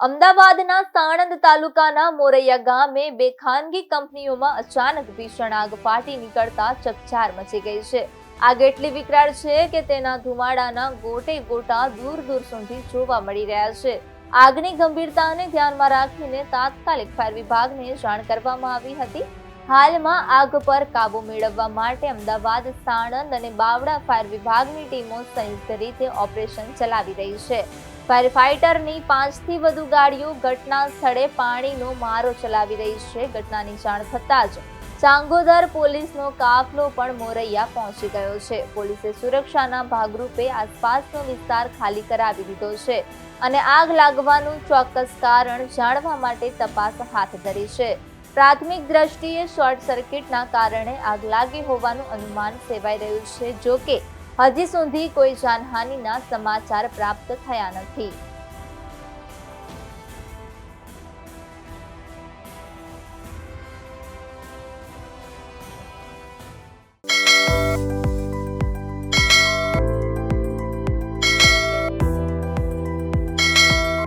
અમદાવાદના સાણંદ તાલુકાના મોરૈયા ગામે બે ખાનગી કંપનીઓમાં અચાનક ભીષણ આગ ફાટી નીકળતા ચકચાર મચી ગઈ છે। આગ એટલી વિકરાળ છે કે તેના ધુમાડાના ગોટે ગોટા દૂર દૂર સુધી જોવા મળી રહ્યા છે। આગની ગંભીરતાને ધ્યાનમાં રાખીને તાત્કાલિક ફાયર વિભાગને જાણ કરવામાં આવી હતી। હાલમાં આગ પર કાબુ મેળવવા માટે અમદાવાદ, સાણંદ અને બાવળા ફાયર વિભાગની ટીમો સંયુક્ત રીતે ઓપરેશન ચલાવી રહી છે। ફાયર ફાઇટરની 5 થી વધુ ગાડીઓ ઘટના સ્થળે પાણીનો મારો ચલાવી રહી છે। ઘટનાની જાણ થતાં જ ચાંગોદર પોલીસનો કાફલો પણ મોરૈયા પહોંચી ગયો છે। પોલીસે સુરક્ષાના ભાગરૂપે આસપાસનો વિસ્તાર ખાલી કરાવી દીધો છે અને આગ લાગવાનું ચોક્કસ કારણ જાણવા માટે તપાસ હાથ ધરી છે। પ્રાથમિક દ્રષ્ટિએ શોર્ટ સર્કિટના કારણે આગ લાગી હોવાનું અનુમાન સેવાઈ રહ્યું છે। જો કે હજી સુધી કોઈ જાનહાનિના સમાચાર પ્રાપ્ત થયા નથી।